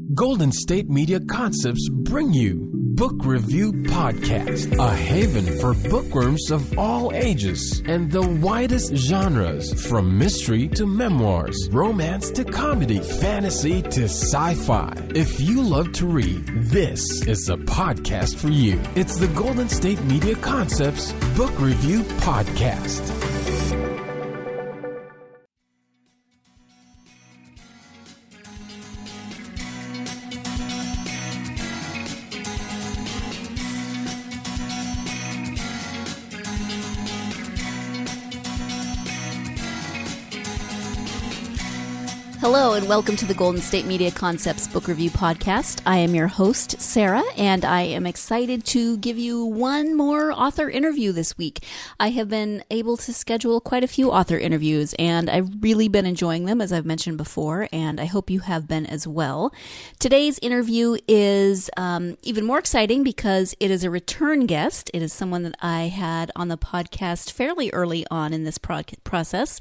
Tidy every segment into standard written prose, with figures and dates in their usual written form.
Golden State Media Concepts bring you Book Review Podcast, a haven for bookworms of all ages and the widest genres, from mystery to memoirs, romance to comedy, fantasy to sci-fi. If you love to read, this is the podcast for you. It's the Golden State Media Concepts Book Review Podcast. Hello and welcome to the Golden State Media Concepts Book Review Podcast. I am your host, Sarah, and I am excited to give you one more author interview this week. I have been able to schedule quite a few author interviews, and I've really been enjoying them, as I've mentioned before, and I hope you have been as well. Today's interview is even more exciting because it is a return guest. It is someone that I had on the podcast fairly early on in this process,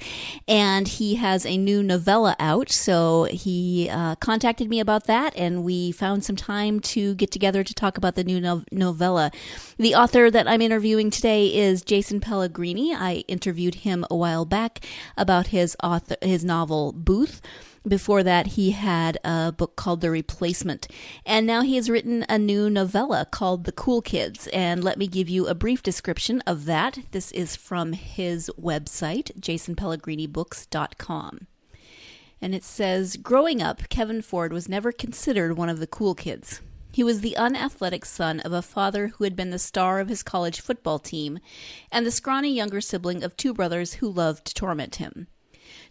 and he has a new novella out. So he contacted me about that, and we found some time to get together to talk about the new novella. The author that I'm interviewing today is Jason Pellegrini. I interviewed him a while back about his novel Booth. Before that, he had a book called The Replacement, and now he has written a new novella called The Cool Kids, and let me give you a brief description of that. This is from his website, jasonpellegrinibooks.com. And it says, growing up, Kevin Ford was never considered one of the cool kids. He was the unathletic son of a father who had been the star of his college football team, and the scrawny younger sibling of two brothers who loved to torment him.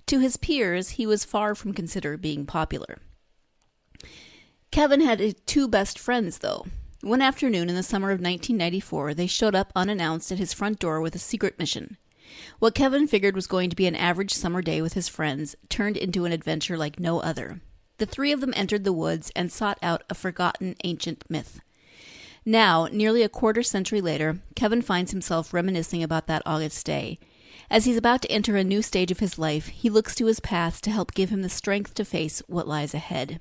To his peers, he was far from considered being popular. Kevin had two best friends, though. One afternoon in the summer of 1994, they showed up unannounced at his front door with a secret mission. What Kevin figured was going to be an average summer day with his friends turned into an adventure like no other. The three of them entered the woods and sought out a forgotten ancient myth. Now, nearly a quarter century later, Kevin finds himself reminiscing about that August day. As he's about to enter a new stage of his life, he looks to his past to help give him the strength to face what lies ahead.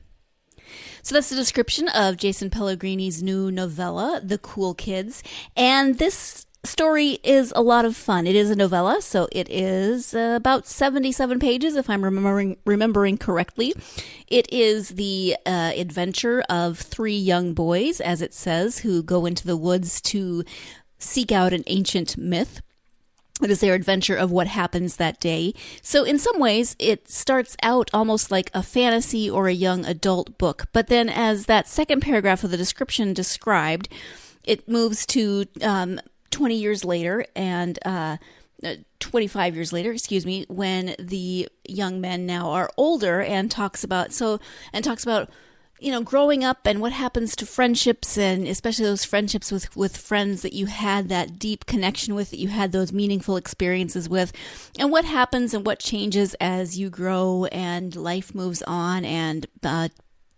So that's the description of Jason Pellegrini's new novella, The Cool Kids, and this story is a lot of fun. It is a novella, so it is about 77 pages, if I'm remembering correctly. It is the adventure of three young boys, as it says, who go into the woods to seek out an ancient myth. It is their adventure of what happens that day. So in some ways, it starts out almost like a fantasy or a young adult book. But then as that second paragraph of the description described, it moves to 20 years later and 25 years later, when the young men now are older, and talks about growing up and what happens to friendships, and especially those friendships with friends that you had that deep connection with, that you had those meaningful experiences with, and what happens and what changes as you grow and life moves on and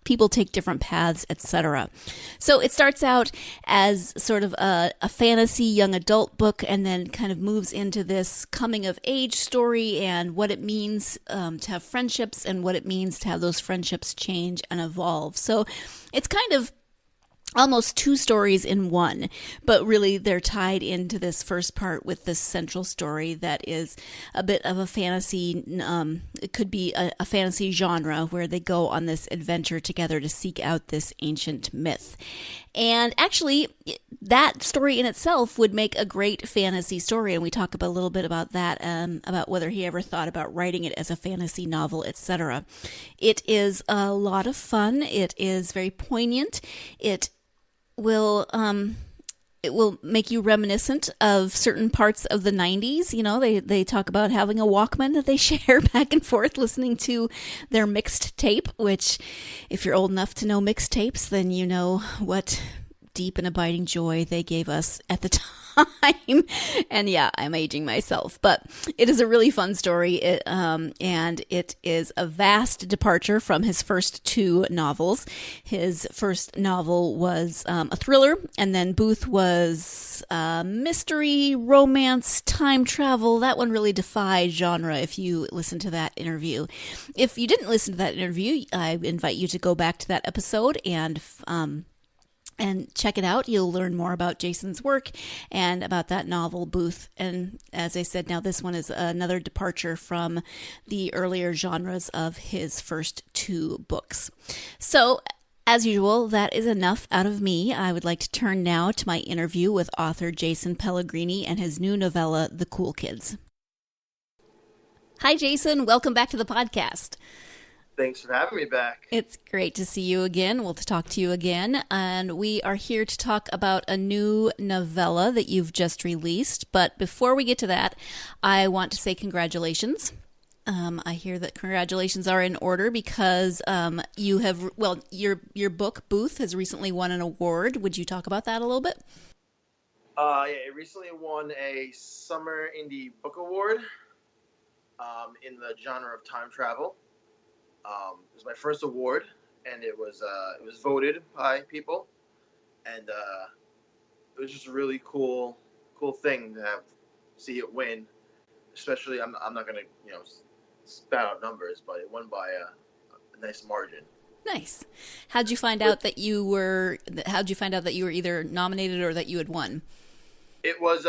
people take different paths, etc. So it starts out as sort of a fantasy young adult book, and then kind of moves into this coming of age story and what it means to have friendships and what it means to have those friendships change and evolve. So it's kind of almost two stories in one, but really they're tied into this first part with this central story that is a bit of a fantasy. It could be a fantasy genre where they go on this adventure together to seek out this ancient myth. And actually, that story in itself would make a great fantasy story, and we talk a little bit about that, about whether he ever thought about writing it as a fantasy novel, etc. It is a lot of fun. It is very poignant. It will make you reminiscent of certain parts of the 90s. You know, they talk about having a Walkman that they share back and forth, listening to their mixed tape, which, if you're old enough to know mixed tapes, then you know what deep and abiding joy they gave us at the time. time. And yeah, I'm aging myself, but it is a really fun story. And it is a vast departure from his first two novels. His first novel was a thriller, and then Booth was mystery, romance, time travel. That one really defied genre if you listen to that interview. If you didn't listen to that interview, I invite you to go back to that episode and check it out. You'll learn more about Jason's work and about that novel, Booth. And as I said, now this one is another departure from the earlier genres of his first two books. So, as usual, that is enough out of me. I would like to turn now to my interview with author Jason Pellegrini and his new novella, The Cool Kids. Hi, Jason. Welcome back to the podcast. Thanks for having me back. It's great to see you again. Well, to talk to you again. And we are here to talk about a new novella that you've just released. But before we get to that, I want to say congratulations. I hear that congratulations are in order because you have, well, your book, Booth, has recently won an award. Would you talk about that a little bit? Yeah, it recently won a Summer Indie Book Award in the genre of time travel. It was my first award, and it was voted by people, and it was just a really cool thing to see it win. Especially, I'm not gonna spout out numbers, but it won by a nice margin. Nice. How'd you find out that you were either nominated or that you had won? It was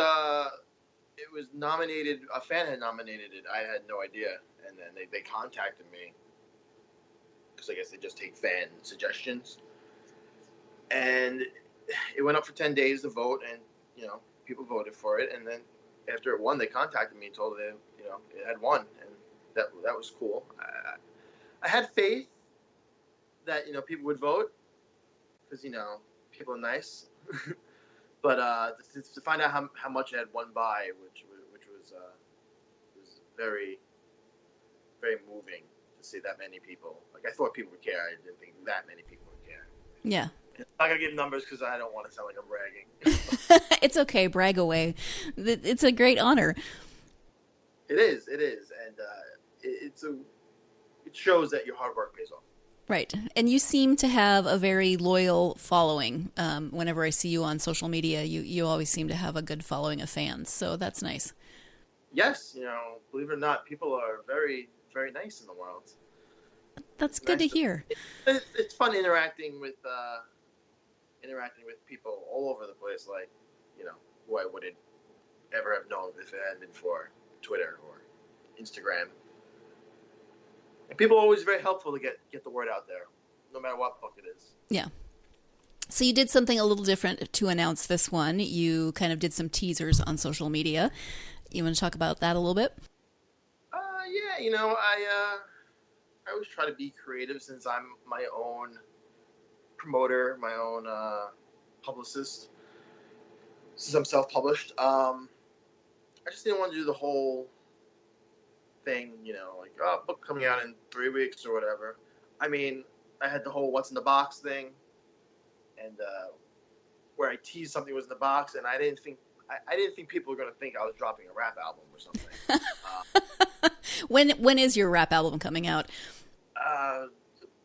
nominated. A fan had nominated it. I had no idea, and then they contacted me. Because I guess they just take fan suggestions, and it went up for 10 days to vote, and people voted for it, and then after it won, they contacted me and told me it had won, and that was cool. I had faith that people would vote because people are nice, but to find out how much it had won by, which was very, very moving. To see that many people. Like, I thought people would care. I didn't think that many people would care. Yeah. I'm not going to give numbers because I don't want to sound like I'm bragging. It's okay. Brag away. It's a great honor. It is. And it shows that your hard work pays off. Right. And you seem to have a very loyal following. Whenever I see you on social media, you always seem to have a good following of fans. So that's nice. Yes. Believe it or not, people are very, very nice in the world. That's good to hear. It's fun interacting with people all over the place, like who I wouldn't ever have known if it hadn't been for Twitter or Instagram. And people are always very helpful to get the word out there, no matter what book it is. Yeah. So you did something a little different to announce this one. You kind of did some teasers on social media. You want to talk about that a little bit? Yeah, I always try to be creative since I'm my own promoter, my own publicist. Since I'm self-published, I just didn't want to do the whole thing, book coming out in 3 weeks or whatever. I mean, I had the whole what's in the box thing, and where I teased something was in the box, and I didn't think people were going to think I was dropping a rap album or something. When is your rap album coming out?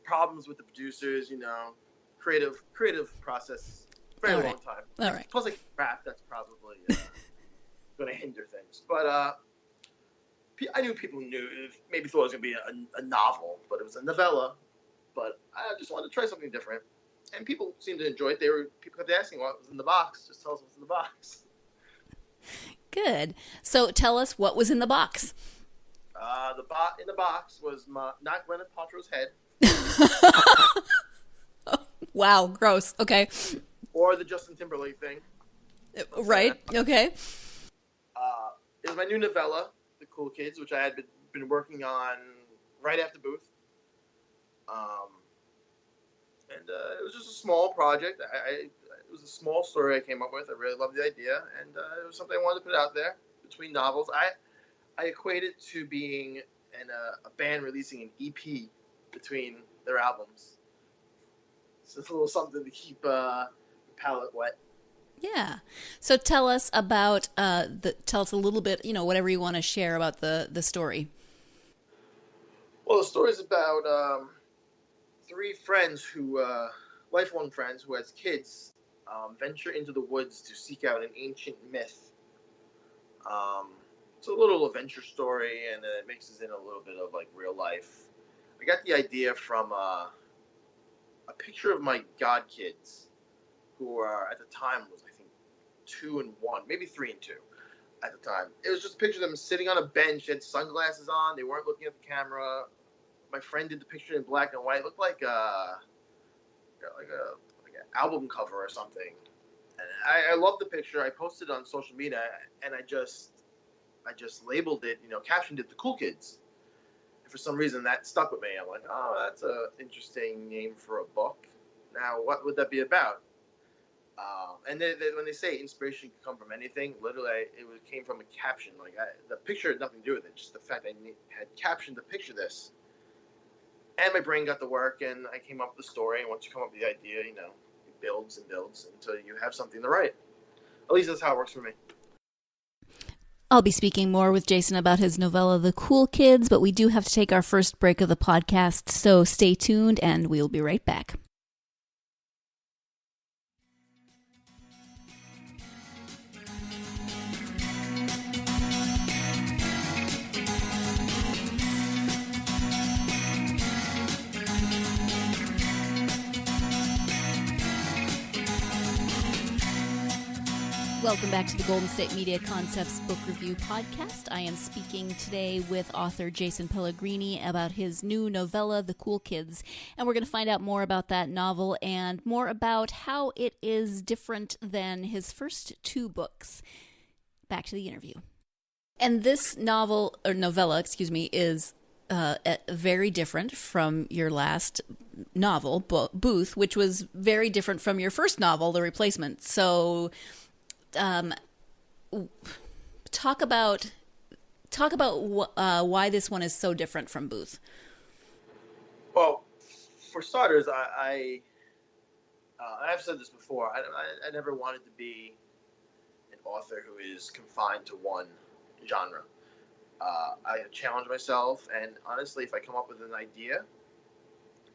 Problems with the producers, creative process, very All long right. time. All right. Plus, like rap, that's probably going to hinder things. But I knew people maybe thought it was going to be a novel, but it was a novella. But I just wanted to try something different, and people seemed to enjoy it. People kept asking what was in the box. Just tell us what's in the box. Good. So tell us what was in the box. In the box was not Gwyneth Paltrow's head. Wow, gross. Okay. Or the Justin Timberlake thing. Right. Okay. It was my new novella, The Cool Kids, which I had been working on right after Booth. And it was just a small project. It was a small story I came up with. I really loved the idea, and it was something I wanted to put out there between novels. I equate it to being a band releasing an EP between their albums. So it's a little something to keep the palate wet. Yeah. So tell us about tell us a little bit, whatever you want to share about the story. Well, the story's about three friends lifelong friends who, as kids, venture into the woods to seek out an ancient myth. Um, it's a little adventure story, and then it mixes in a little bit of like real life. I got the idea from a picture of my godkids, who are at the time was I think 2 and 1, maybe 3 and 2 at the time. It was just a picture of them sitting on a bench, they had sunglasses on, they weren't looking at the camera. My friend did the picture in black and white. It looked like like an album cover or something. And I love the picture. I posted it on social media, and I just labeled it, captioned it, "The Cool Kids." And for some reason, that stuck with me. I'm like, oh, that's an interesting name for a book. Now, what would that be about? And when they say inspiration can come from anything, literally, came from a caption. Like the picture had nothing to do with it. Just the fact I had captioned to picture this, and my brain got to work, and I came up with the story. And once you come up with the idea, it builds and builds until you have something to write. At least that's how it works for me. I'll be speaking more with Jason about his novella, The Cool Kids, but we do have to take our first break of the podcast, so stay tuned, and we'll be right back. Welcome back to the Golden State Media Concepts Book Review Podcast. I am speaking today with author Jason Pellegrini about his new novella, The Cool Kids. And we're going to find out more about that novel and more about how it is different than his first 2 books. Back to the interview. And this novella, is very different from your last novel, Booth, which was very different from your first novel, The Replacement. So talk about why this one is so different from Booth. Well, for starters, I've said this before. I never wanted to be an author who is confined to one genre. I challenge myself, and honestly, if I come up with an idea,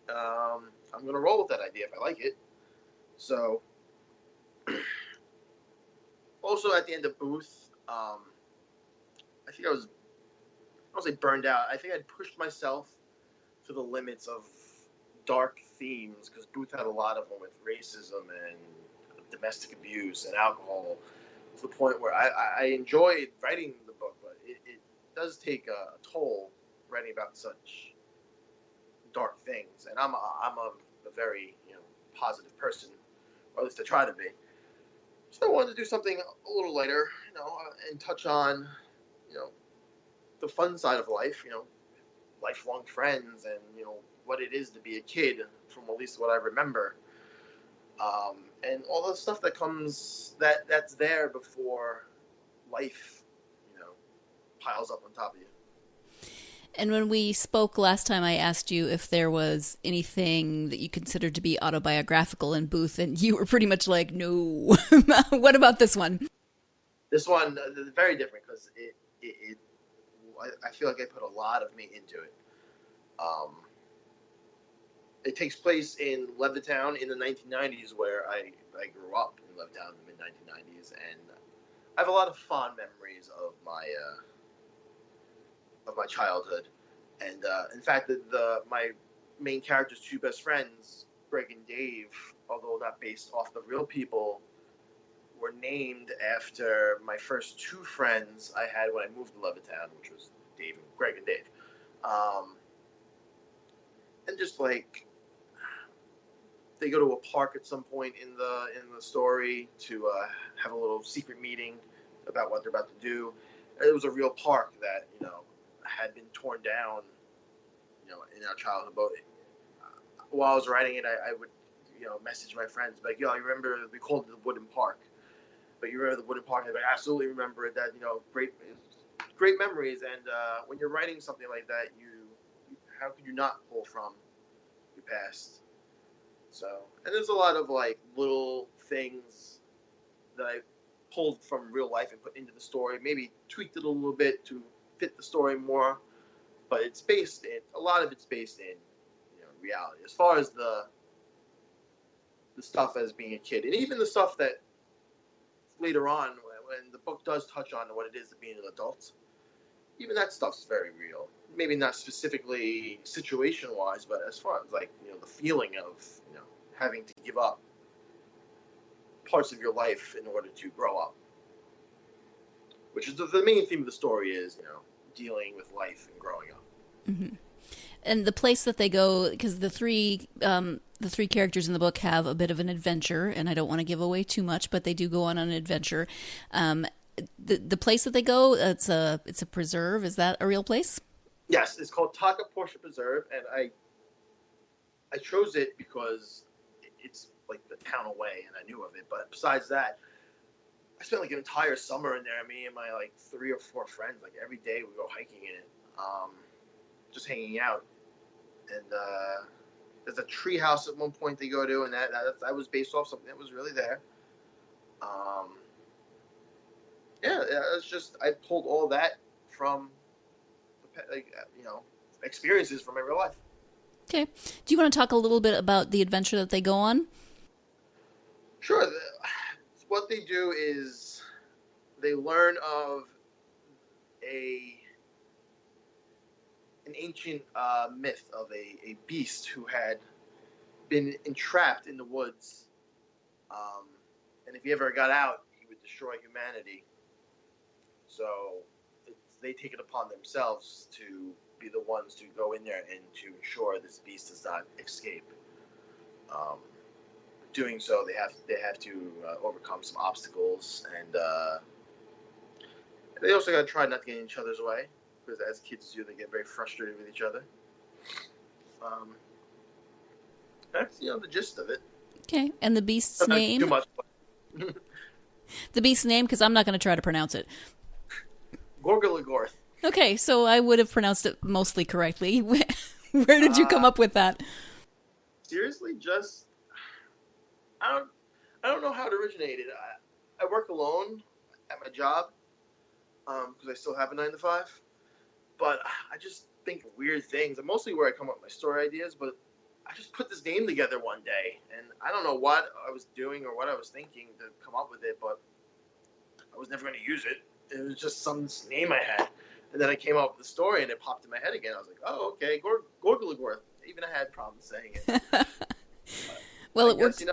I'm going to roll with that idea if I like it. So. Also, at the end of Booth, I think I don't say burned out. I think I'd pushed myself to the limits of dark themes, because Booth had a lot of them with racism and domestic abuse and alcohol, to the point where I enjoyed writing the book, but it does take a toll writing about such dark things. And I'm a very positive person, or at least I try to be. So I wanted to do something a little lighter, and touch on, the fun side of life, lifelong friends, and, what it is to be a kid, from at least what I remember. And all the stuff that comes, that's there before life, piles up on top of you. And when we spoke last time, I asked you if there was anything that you considered to be autobiographical in Booth, and you were pretty much like, no. What about this one? This one is very different, because I feel like I put a lot of me into it. It takes place in Levittown in the 1990s, where I grew up in Levittown in the mid-1990s, and I have a lot of fond memories of my childhood. And in fact, my main character's 2 best friends, Greg and Dave, although not based off the real people, were named after my first 2 friends I had when I moved to Levittown, which was Greg and Dave. And just like, they go to a park at some point in the story to have a little secret meeting about what they're about to do. It was a real park that had been torn down, in our childhood. But while I was writing it, I would, message my friends like, "Yo, you remember we called it the Wooden Park? But you remember the Wooden Park?" I'd be like, "Absolutely remember it." That great memories. And when you're writing something like that, how could you not pull from your past? So, and there's a lot of like little things that I pulled from real life and put into the story. Maybe tweaked it a little bit to fit the story more, but a lot of it's based in reality. As far as the stuff as being a kid, and even the stuff that later on, when the book does touch on what it is to be an adult, even that stuff's very real. Maybe not specifically situation-wise, but as far as the feeling of having to give up parts of your life in order to grow up, which is the main theme of the story is dealing with life and growing up. Mm-hmm. And the place that they go, because the three characters in the book have a bit of an adventure, and I don't want to give away too much, but they do go on an adventure. The place that they go, it's a preserve. Is that a real place? Yes, it's called Taka Porsche Preserve, and I chose it because it's like the town away, and I knew of it. But besides that, I spent like an entire summer in there. Me and my 3 or 4 friends, every day we go hiking in it, just hanging out. And there's a tree house at one point they go to, and that was based off something that was really there. It's just I pulled all that from experiences from my real life. Okay. Do you want to talk a little bit about the adventure that they go on? Sure. What they do is they learn of an ancient myth of a beast who had been entrapped in the woods, and if he ever got out, he would destroy humanity. So they take it upon themselves to be the ones to go in there and to ensure this beast does not escape. Doing so, they have to overcome some obstacles, and they also got to try not to get in each other's way, because as kids do, they get very frustrated with each other. That's the gist of it. Okay, and the beast's name? Too much. The beast's name, because I'm not going to try to pronounce it. Gorgolagorth. Okay, so I would have pronounced it mostly correctly. Where did you come up with that? Seriously, just I don't know how it originated. I work alone at my job because I still have a 9 to 5, but I just think of weird things. And mostly where I come up with my story ideas, but I just put this name together one day, and I don't know what I was doing or what I was thinking to come up with it, but I was never going to use it. It was just some name I had. And then I came up with the story, and it popped in my head again. I was like, oh, okay, Gorgolagorth. Even I had problems saying it. Well, it works.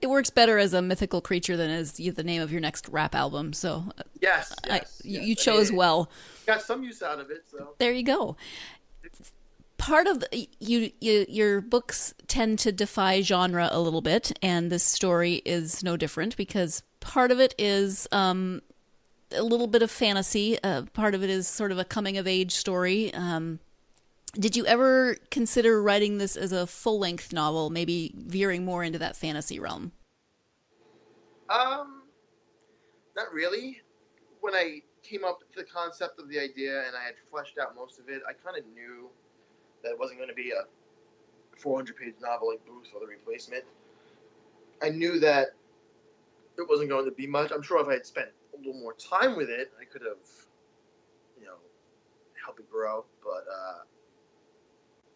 It works better as a mythical creature than as the name of your next rap album. So yes. You chose well. Got some use out of it. So there you go. Part of your books tend to defy genre a little bit, and this story is no different, because part of it is a little bit of fantasy. Part of it is sort of a coming-of-age story. Did you ever consider writing this as a full-length novel, maybe veering more into that fantasy realm? Not really. When I came up with the concept of the idea and I had fleshed out most of it, I kind of knew that it wasn't going to be a 400-page novel like Booth or The Replacement. I knew that it wasn't going to be much. I'm sure if I had spent a little more time with it, I could have, helped it grow. But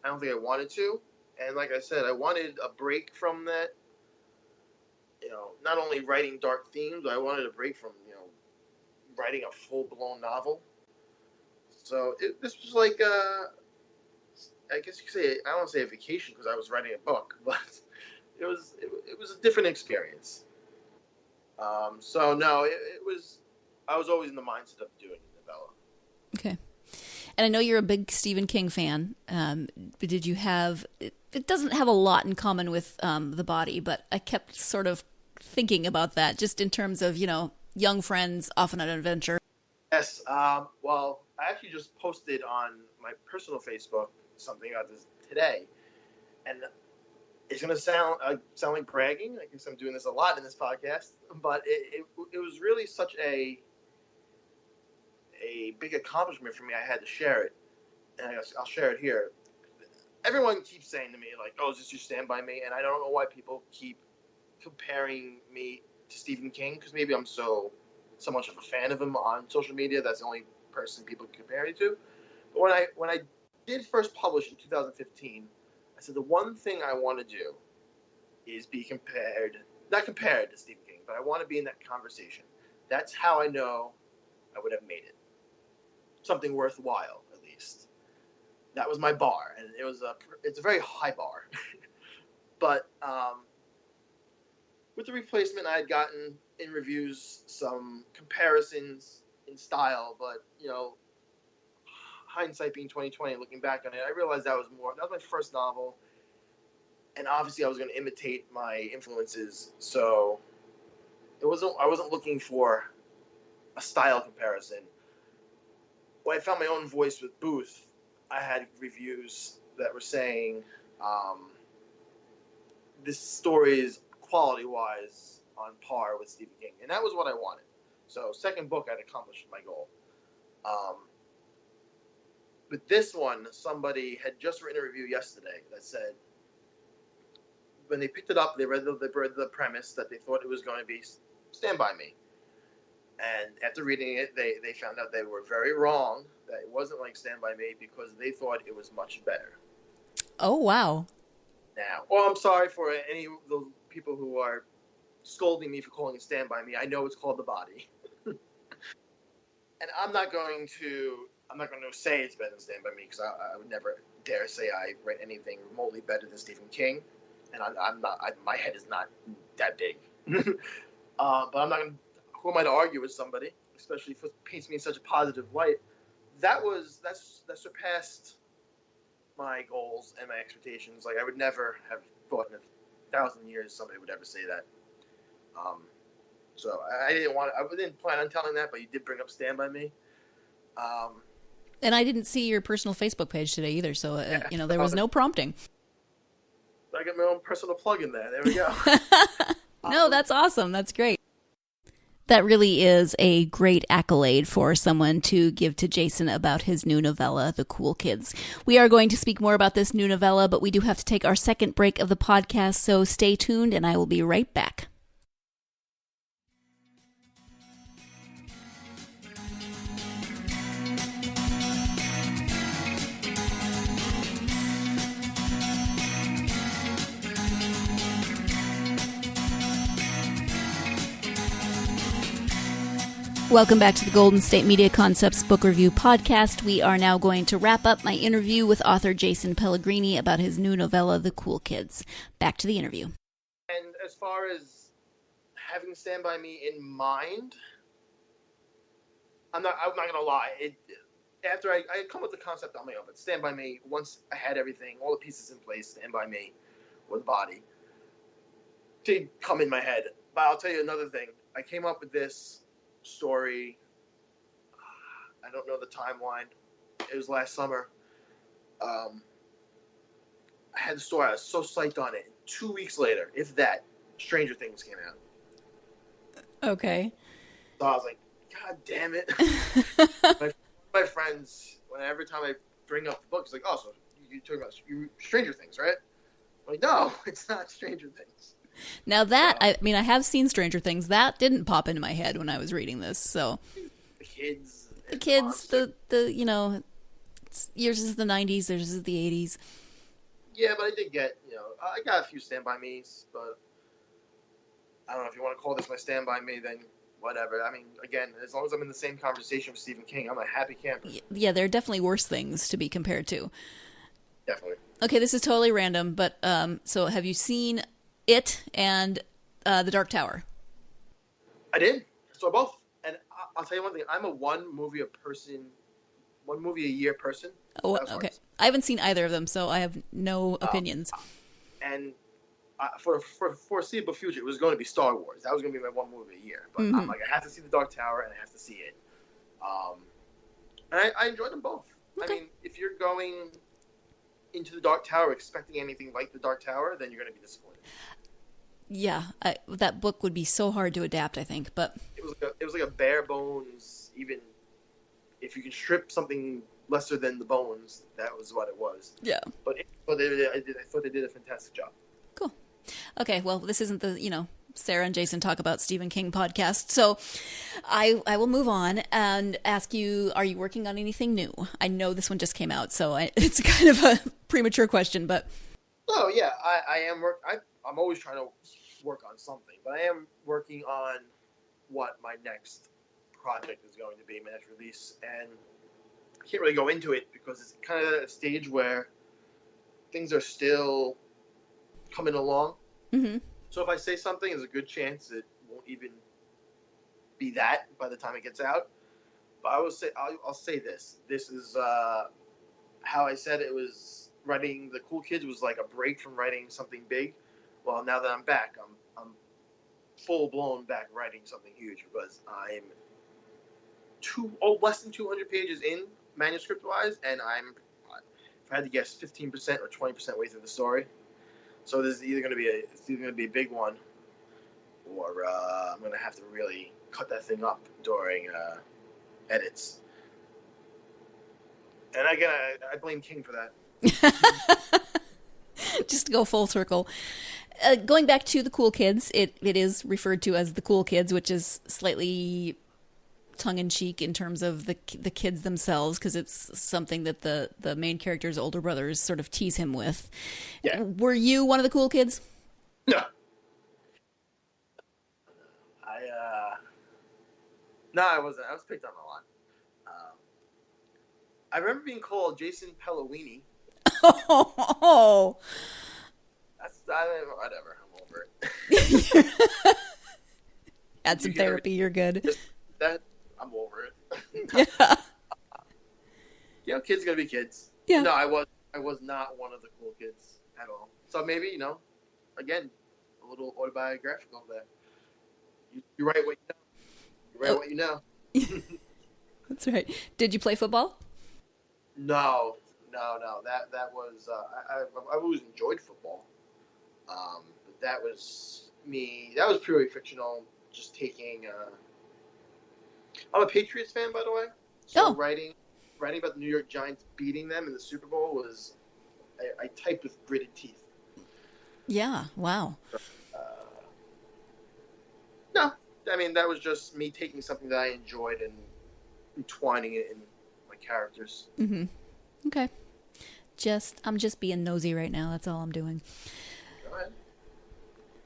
I don't think I wanted to. And like I said, I wanted a break from that. Not only writing dark themes, but I wanted a break from, writing a full-blown novel. So this was like, I guess you could say, I don't want to say a vacation because I was writing a book, but it was a different experience. So no, I was always in the mindset of doing a novella. Okay. And I know you're a big Stephen King fan. But did you have, it doesn't have a lot in common with The Body, but I kept sort of thinking about that just in terms of, young friends off on an adventure. Yes. Well, I actually just posted on my personal Facebook something about this today. And it's going to sound like bragging. I guess I'm doing this a lot in this podcast, but it was really such a big accomplishment for me. I had to share it, and I'll share it here. Everyone keeps saying to me, like, oh, is this your Stand By Me? And I don't know why people keep comparing me to Stephen King because maybe I'm so much of a fan of him on social media. That's the only person people can compare me to. But when I did first publish in 2015, I said the one thing I want to do is be not compared to Stephen King, but I want to be in that conversation. That's how I know I would have made it. Something worthwhile, at least. That was my bar, and it's a very high bar. But with the replacement, I had gotten in reviews some comparisons in style, but hindsight being 2020, looking back on it, I realized that was my first novel, and obviously I was going to imitate my influences, so I wasn't looking for a style comparison. When I found my own voice with Booth, I had reviews that were saying this story is quality-wise on par with Stephen King, and that was what I wanted. So second book, I'd accomplished my goal. But this one, somebody had just written a review yesterday that said when they picked it up, they read the premise that they thought it was going to be Stand By Me. And after reading it, they found out they were very wrong, that it wasn't like Stand By Me because they thought it was much better. Oh, wow. Now, I'm sorry for any of the people who are scolding me for calling it Stand By Me. I know it's called The Body. And I'm not going to say it's better than Stand By Me because I would never dare say I write anything remotely better than Stephen King. And I'm not. My head is not that big. But I'm not going to. Who am I to argue with somebody, especially if it paints me in such a positive light? That surpassed my goals and my expectations. Like I would never have thought in 1,000 years somebody would ever say that. So I didn't plan on telling that, but you did bring up Stand By Me. And I didn't see your personal Facebook page today either, so there was no prompting. I got my own personal plug in there. There we go. No, that's awesome. That's great. That really is a great accolade for someone to give to Jason about his new novella, The Cool Kids. We are going to speak more about this new novella, but we do have to take our second break of the podcast, so stay tuned and I will be right back. Welcome back to the Golden State Media Concepts Book Review Podcast. We are now going to wrap up my interview with author Jason Pellegrini about his new novella, The Cool Kids. Back to the interview. And as far as having Stand By Me in mind, I'm not going to lie. After I come with the concept on my own, but Stand By Me, once I had everything, all the pieces in place, Stand By Me with Body, did come in my head. But I'll tell you another thing. I came up with this story. I don't know the timeline. It was last summer. I had the story. I was so psyched on it. 2 weeks later, if that, Stranger Things came out. Okay. So I was like, God damn it. my friends, every time I bring up the book, it's like, oh, so you're talking about Stranger Things, right? I'm like, no, it's not Stranger Things. Now that, I have seen Stranger Things. That didn't pop into my head when I was reading this, so. The kids, yours is the 90s, theirs is the 80s. Yeah, but I did get, I got a few Stand By Me's, but I don't know if you want to call this my Stand By Me, then whatever. I mean, again, as long as I'm in the same conversation with Stephen King, I'm a happy camper. Yeah, there are definitely worse things to be compared to. Definitely. Okay, this is totally random, but so have you seen It and The Dark Tower? I did. So both. And I'll tell you one thing. I'm a one movie a year person. Oh, okay. I haven't seen either of them, so I have no opinions. And for foreseeable future, it was going to be Star Wars. That was going to be my one movie a year. But I'm like, I have to see The Dark Tower, and I have to see it. And I enjoyed them both. Okay. I mean, if you're going into The Dark Tower expecting anything like The Dark Tower, then you're going to be disappointed. Yeah, that book would be so hard to adapt, I think. But it was like a bare bones. Even if you can strip something lesser than the bones, that was what it was. Yeah. But I thought they did a fantastic job. Cool. Okay, well, this isn't the Sarah and Jason Talk About Stephen King podcast. So I will move on and ask you, are you working on anything new? I know this one just came out, so it's kind of a premature question, but... Oh, yeah, I am I'm always trying to work on something, but I am working on what my next project is going to be, my next release, and I can't really go into it because it's kind of at a stage where things are still coming along. Mm-hmm. So if I say something, there's a good chance it won't even be that by the time it gets out. But I'll say this. This is how I said it was. Writing The Cool Kids was like a break from writing something big. Well, now that I'm back, I'm full blown back writing something huge because I'm less than 200 pages in manuscript wise, and if I had to guess, 15% or 20% way through the story. So this is either going to be a big one, or I'm going to have to really cut that thing up during edits. And again, I blame King for that. Just to go full circle. Going back to The Cool Kids, it is referred to as The Cool Kids, which is slightly tongue-in-cheek in terms of the kids themselves, because it's something that the main character's older brothers sort of tease him with. Yeah. Were you one of the cool kids? No. I wasn't. I was picked on a lot. I remember being called Jason Pellegrini. Oh. Whatever. I'm over it. Had some therapy. You're good. That I'm over it. Yeah. Kids are gonna be kids. Yeah. No, I was not one of the cool kids at all. So maybe again, a little autobiographical there. You write what you know. You write what you know. That's right. Did you play football? No. That was I always enjoyed football, but that was me. That was purely fictional. Just taking. I'm a Patriots fan, by the way. So writing about the New York Giants beating them in the Super Bowl was I typed with gritted teeth. Yeah. Wow. No, I mean that was just me taking something that I enjoyed and entwining it in my characters. Mm-hmm. Okay. I'm just being nosy right now. That's all I'm doing. Go ahead.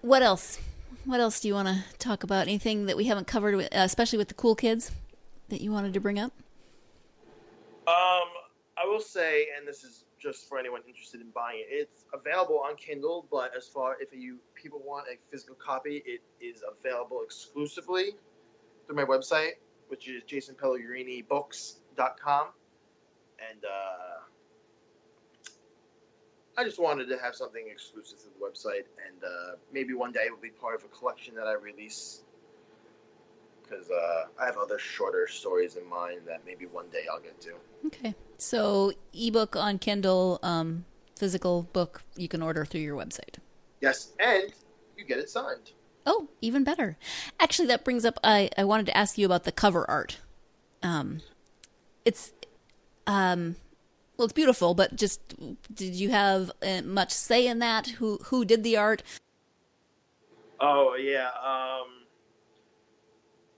What else? What else do you want to talk about? Anything that we haven't covered, especially with The Cool Kids, that you wanted to bring up? I will say, and this is just for anyone interested in buying it, it's available on Kindle, but if people want a physical copy, it is available exclusively through my website, which is jasonpellegrinibooks.com. And I just wanted to have something exclusive to the website, and maybe one day it will be part of a collection that I release, because I have other shorter stories in mind that maybe one day I'll get to. Okay. So ebook on Kindle, physical book you can order through your website. Yes, and you get it signed. Oh, even better. Actually, that brings up, I wanted to ask you about the cover art. It's beautiful, but just, did you have much say in that? Who did the art? Oh, yeah.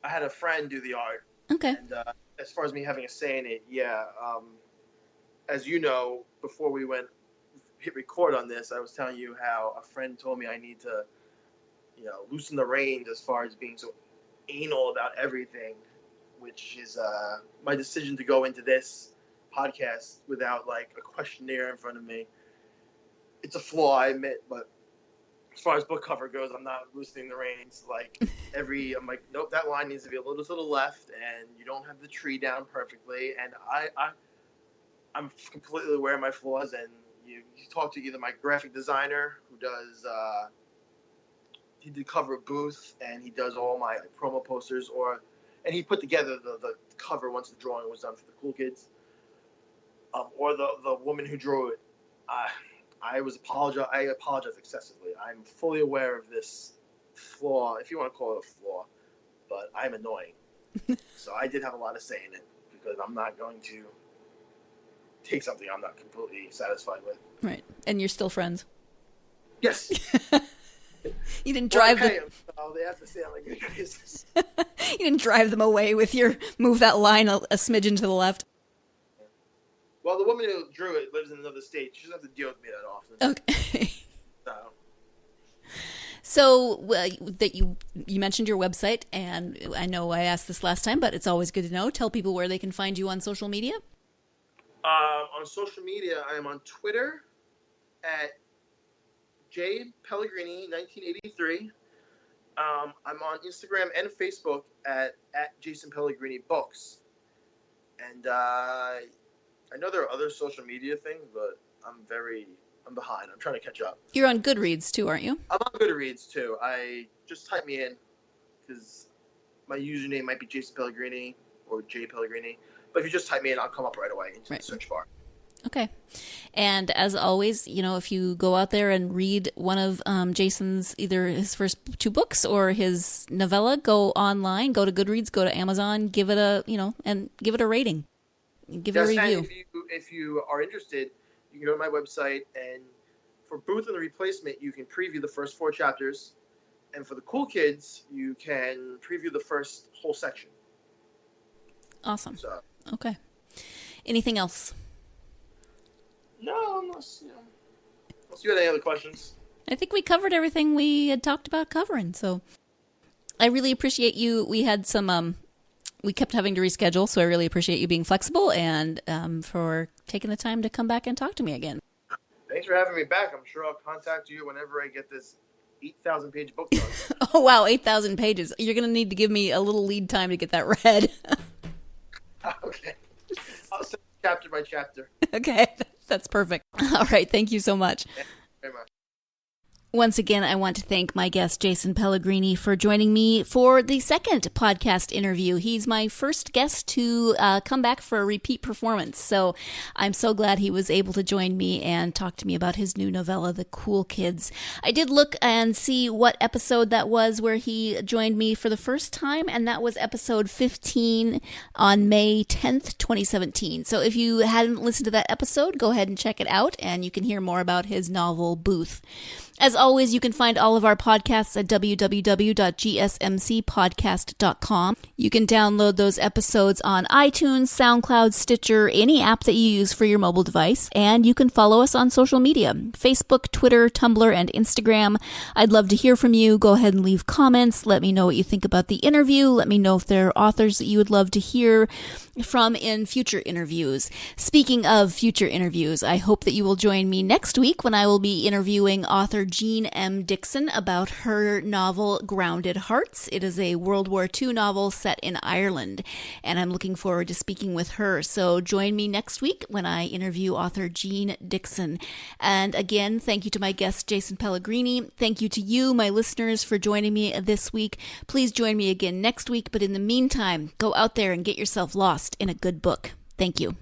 I had a friend do the art. Okay. And as far as me having a say in it, yeah. As you know, before we hit record on this, I was telling you how a friend told me I need to, loosen the reins as far as being so anal about everything, which is my decision to go into this podcast without like a questionnaire in front of me. It's a flaw, I admit, but as far as book cover goes, I'm not loosening the reins. I'm like, nope, that line needs to be a little to the left, and you don't have the tree down perfectly. And I'm completely aware of my flaws. And you talk to either my graphic designer, who does he did cover Booth, and he does all my promo posters, and he put together the cover once the drawing was done for the Cool Kids, or the woman who drew it. I apologize excessively. I'm fully aware of this flaw, if you want to call it a flaw, but I'm annoying. So I did have a lot of say in it, because I'm not going to take something I'm not completely satisfied with. Right. And you're still friends? Yes. You didn't drive Oh, they have to say I'm like racist. You didn't drive them away with your move that line a smidgen to the left. Well, the woman who drew it lives in another state. She doesn't have to deal with me that often. Okay. So. So that you mentioned your website, and I know I asked this last time, but it's always good to know. Tell people where they can find you on social media. On social media, I am on Twitter at jpellegrini1983. I'm on Instagram and Facebook at Jason Pellegrini Books. And I know there are other social media things, but I'm behind. I'm trying to catch up. You're on Goodreads too, aren't you? I'm on Goodreads too. I just type me in because my username might be Jason Pellegrini or J Pellegrini. But if you just type me in, I'll come up right away into the search bar. Okay. And as always, if you go out there and read one of Jason's, either his first 2 books or his novella, go online, go to Goodreads, go to Amazon, give it a, and give it a rating. Give it a review. If you are interested, you can go to my website, and for Booth and the Replacement, you can preview the first 4 chapters. And for the cool kids, you can preview the first whole section. Awesome. So. Okay. Anything else? No, unless you had any other questions. I think we covered everything we had talked about covering, so I really appreciate you. We had some, we kept having to reschedule, so I really appreciate you being flexible and for taking the time to come back and talk to me again. Thanks for having me back. I'm sure I'll contact you whenever I get this 8,000-page book done. Oh, wow, 8,000 pages. You're going to need to give me a little lead time to get that read. Okay. I'll send chapter by chapter. Okay, that's perfect. All right, thank you so much. Yeah, very much. Once again, I want to thank my guest, Jason Pellegrini, for joining me for the second podcast interview. He's my first guest to come back for a repeat performance, so I'm so glad he was able to join me and talk to me about his new novella, The Cool Kids. I did look and see what episode that was where he joined me for the first time, and that was episode 15 on May 10th, 2017. So if you hadn't listened to that episode, go ahead and check it out, and you can hear more about his novel, Booth. As always, you can find all of our podcasts at www.gsmcpodcast.com. You can download those episodes on iTunes, SoundCloud, Stitcher, any app that you use for your mobile device. And you can follow us on social media, Facebook, Twitter, Tumblr, and Instagram. I'd love to hear from you. Go ahead and leave comments. Let me know what you think about the interview. Let me know if there are authors that you would love to hear from in future interviews. Speaking of future interviews, I hope that you will join me next week when I will be interviewing author Jean M. Dixon about her novel Grounded Hearts. It is a World War II novel set in Ireland, and I'm looking forward to speaking with her. So join me next week when I interview author Jean Dixon. And again, thank you to my guest Jason Pellegrini. Thank you to you, my listeners, for joining me this week. Please join me again next week, but in the meantime, go out there and get yourself lost in a good book. Thank you.